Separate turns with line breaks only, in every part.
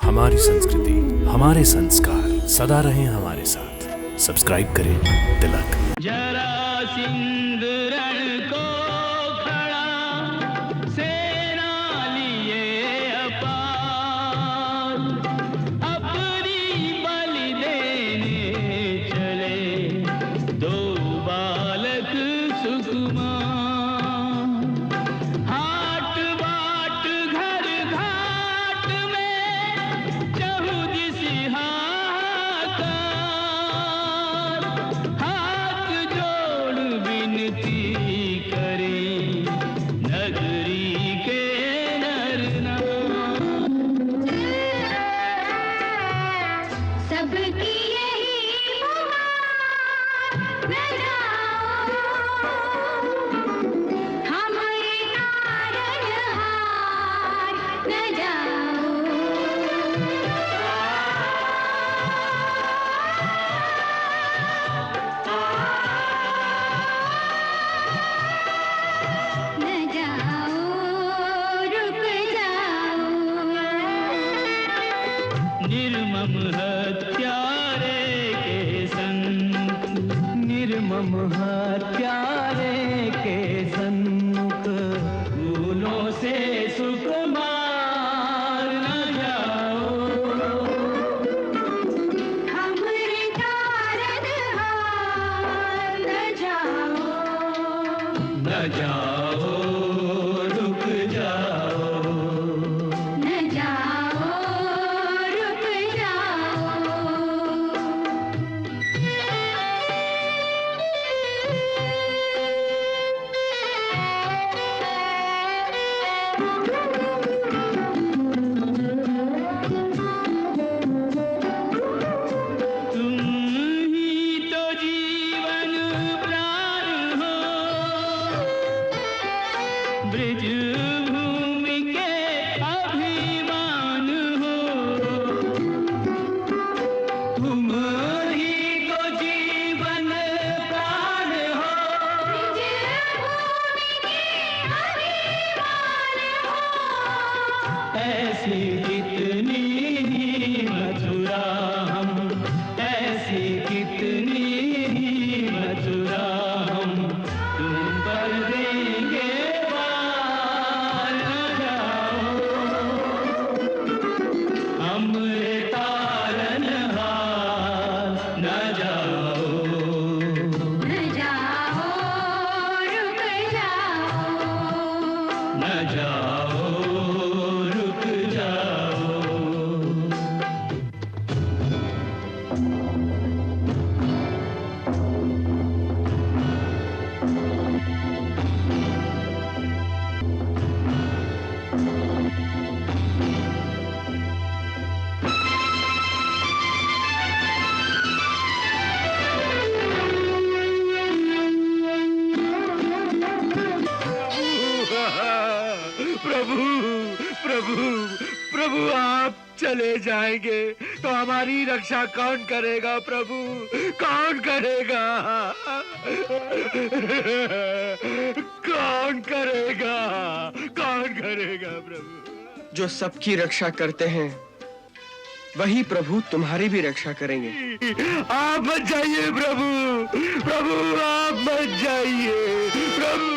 हमारी संस्कृति, हमारे संस्कार सदा रहें हमारे साथ। सब्सक्राइब करें तिलक।
जरा सिंदूरण को खड़ा सेना लिए अपार, अपनी बलि देने चले दो बालक सुकुमार। हाट बाट घर घाट में चहुदिस हाहाकार, हाथ जोड़ विनती करें नगरी के नर नार।
सबकी यही पुकार, न जाओ हमारे तारनहार, न जाओ। न जाओ, रुक जाओ।
निर्मम हत्यारे के सन्मुख, निर्मम हत्यारे के सन्मुख, फूलों से सुकुमार न जाओ।
हमारे तारनहार, न जाओ।
न जाओ, रुक जाओ।
न जाओ, रुक जाओ।
तुम ही तो जीवन प्राण हो, ब्रज भूमि के अभिमान हो। तुम ही तो जीवन प्राण हो, ऐसी कितनी ही मथुरा हम, ऐसी कितनी ही मथुरा हम, तुम पर देंगे बार। न जाओ, हमरे तारनहार, न जाओ।
न जाओ, रुक जाओ।
न जाओ, रुक जाओ।
प्रभु प्रभु प्रभु, आप चले जाएंगे तो हमारी रक्षा कौन करेगा प्रभु? कौन करेगा? कौन करेगा? कौन करेगा प्रभु?
जो सबकी रक्षा करते हैं वही प्रभु तुम्हारी भी रक्षा करेंगे।
आप मत जाइए प्रभु, प्रभु आप मत जाइए प्रभु।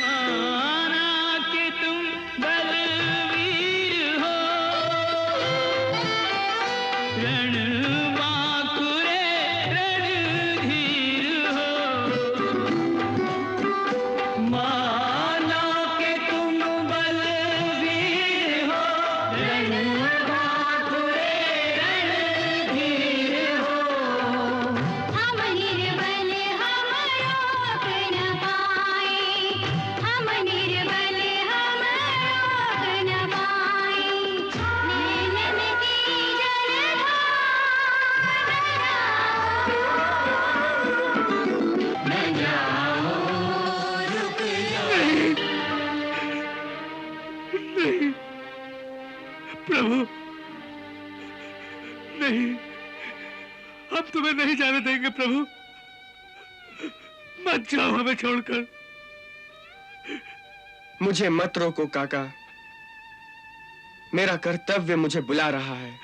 माना कि तुम बलवीर हो, रणबांकुरे रणधीर हो। माना कि तुम बलवीर हो, रणबांकुरे रणधीर हो।
हम निर्बल हम रोक न पाए, हम निर्बल हम रोक न पाए। नैनन की जलधार,
न जाओ, रुक जाओ।
नहीं प्रभु, नहीं, हम तुम्हें नहीं जाने देंगे प्रभु। मत जाओ हमें छोड़कर।
मुझे मत रोको काका। मेरा कर्तव्य मुझे बुला रहा है।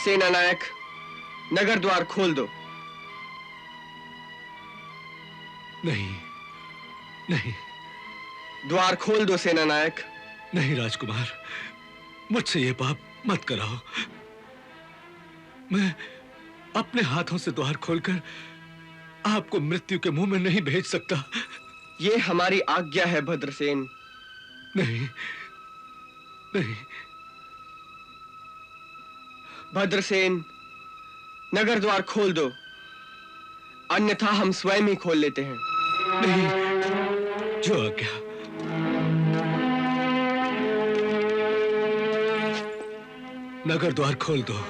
सेना नायक, नगर द्वार खोल दो।
नहीं, नहीं,
द्वार खोल दो सेना नायक।
नहीं राजकुमार, मुझसे ये पाप मत कराओ। मैं अपने हाथों से द्वार खोलकर आपको मृत्यु के मुंह में नहीं भेज सकता।
ये हमारी आज्ञा है भद्रसेन।
नहीं, नहीं।
भद्रसेन, नगर द्वार खोल दो, अन्यथा हम स्वयं ही खोल लेते हैं।
नहीं, जो आज्ञा। नगर द्वार खोल दो।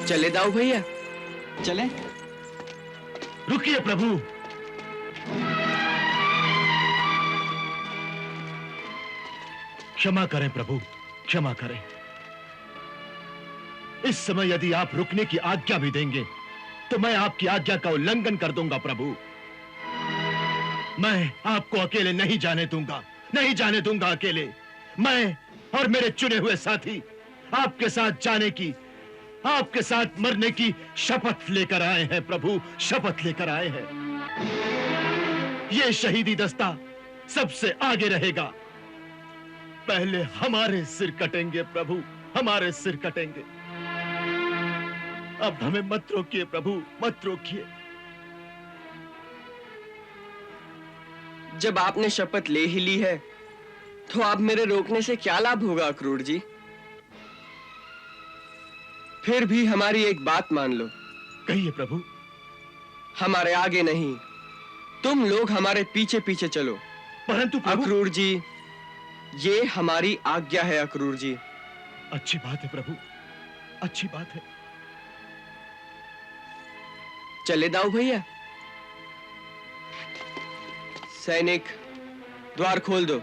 चले दाऊ भैया, चले।
रुकिए प्रभु। क्षमा करें प्रभु, क्षमा करें। इस समय यदि आप रुकने की आज्ञा भी देंगे तो मैं आपकी आज्ञा का उल्लंघन कर दूंगा प्रभु। मैं आपको अकेले नहीं जाने दूंगा, नहीं जाने दूंगा अकेले। मैं और मेरे चुने हुए साथी आपके साथ जाने की, आपके साथ मरने की शपथ लेकर आए हैं प्रभु, शपथ लेकर आए हैं। ये शहीदी दस्ता सबसे आगे रहेगा। पहले हमारे सिर कटेंगे प्रभु, हमारे सिर कटेंगे। अब हमें मत रोकिए प्रभु, मत रोकिए।
जब आपने शपथ ले ही ली है तो आप मेरे रोकने से क्या लाभ होगा अक्रूर जी? फिर भी हमारी एक बात मान लो।
कहिए प्रभु।
हमारे आगे नहीं, तुम लोग हमारे पीछे पीछे चलो।
परंतु प्रभु।
अक्रूर जी, ये हमारी आज्ञा है अक्रूर जी।
अच्छी बात है प्रभु, अच्छी बात है।
चले दाऊ भैया। सैनिक, द्वार खोल दो।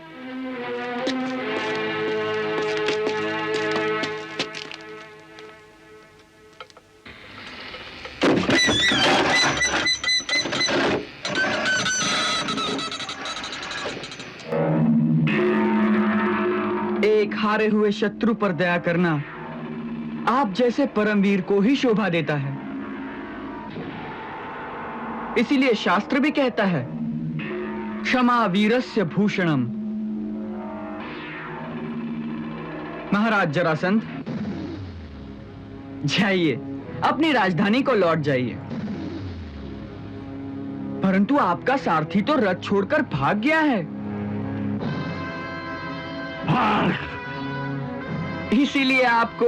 एक हारे हुए शत्रु पर दया करना आप जैसे परमवीर को ही शोभा देता है। इसीलिए शास्त्र भी कहता है, क्षमा वीरस्य भूषणम। महाराज जरासंध, जाइए, अपनी राजधानी को लौट जाइए। परंतु आपका सारथी तो रथ छोड़कर भाग गया है। इसीलिए आपको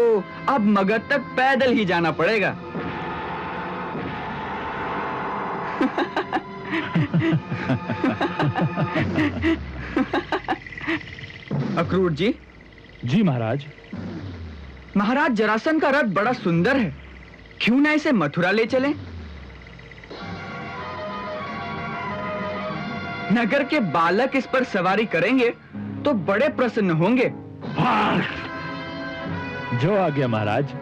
अब मगध तक पैदल ही जाना पड़ेगा। अक्रूर जी।
जी महाराज।
महाराज जरासंध का रथ बड़ा सुंदर है, क्यों ना इसे मथुरा ले चलें? नगर के बालक इस पर सवारी करेंगे तो बड़े प्रसन्न होंगे।
जो आ गया महाराज।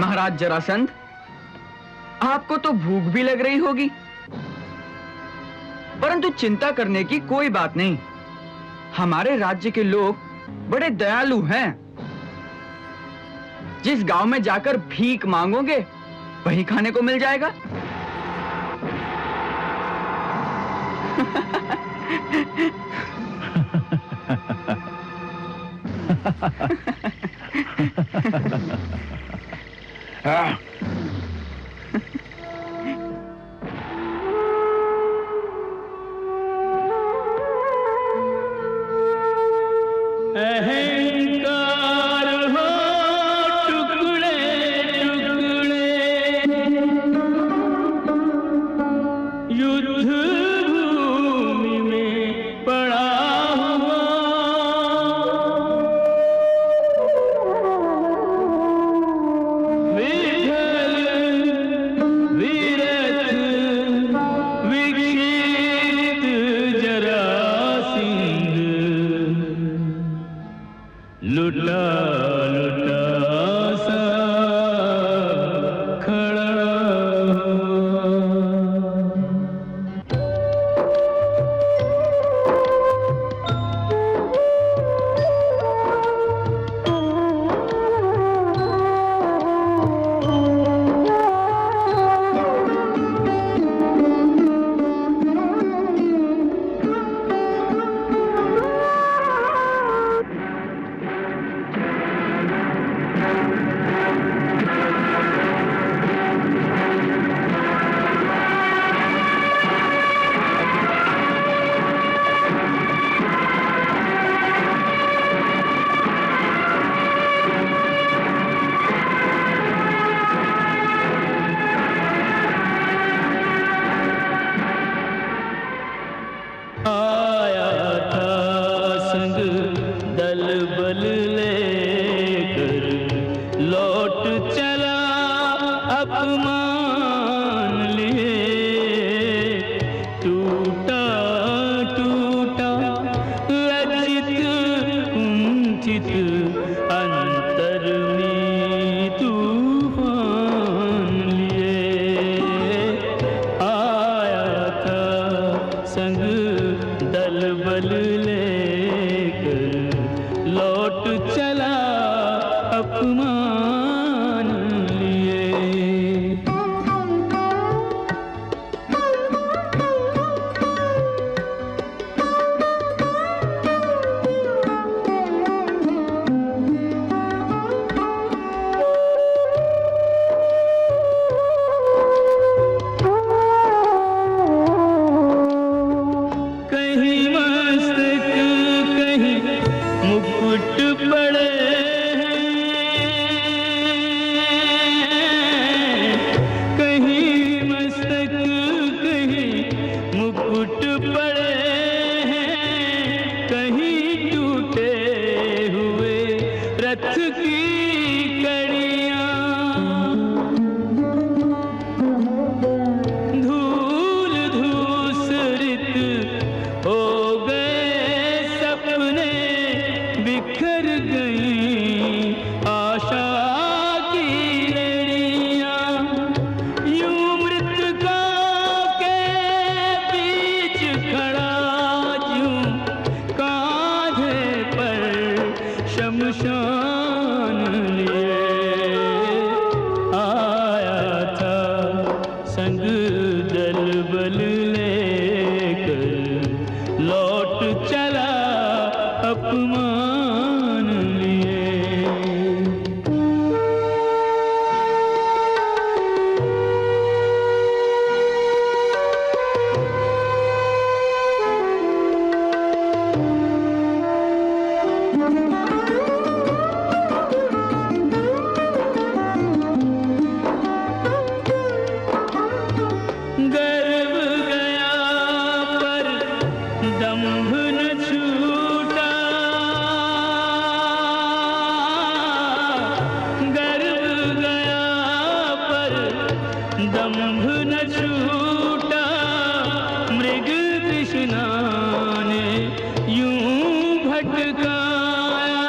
महाराज जरासंध, आपको तो भूख भी लग रही होगी, परंतु चिंता करने की कोई बात नहीं। हमारे राज्य के लोग बड़े दयालु हैं। जिस गांव में जाकर भीख मांगोगे वहीं खाने को मिल जाएगा।
अहंकार हो टुकड़े टुकड़े, युद्ध भूमि में पड़ा हुआ, विठल विरथ विक्षिप्त जरासिंध, लुटा लुटा सा खड़ा आया था संग दल बल लेकर, लौट चला अपमान लिए, टूटा टूटा लज्जित कुंठित अंतर में तूफान लिए। आया था संग दल बल लेकर, लौट चला अपमान लिए। कहीं मस्तक कहीं मुकुट पड़े हैं, कहीं मस्तक कहीं मुकुट पड़े हैं, कहीं टूटे हुए रथ की कड़ियां, धूल धूसरित हो गए सपने, बिखर गई आशा की लड़ियां, यूं मृतका के बीच खड़ा यूं कांधे पर शमशान लिए। आया था संग दल बल लेकर, लौट चला अपमान लिए। गर्व गया पर दंभ न छूटा, गर्व गया पर दंभ न छूटा, मृग तृष्णा ने यूं भटकाया,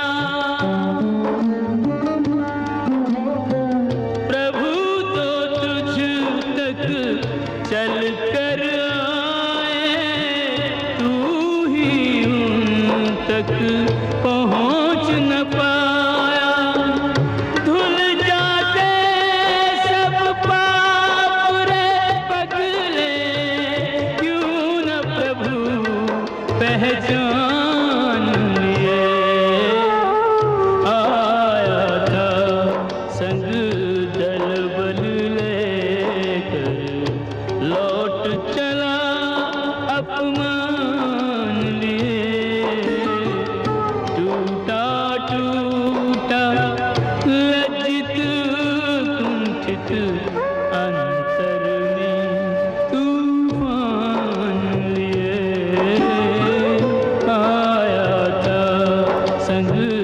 संग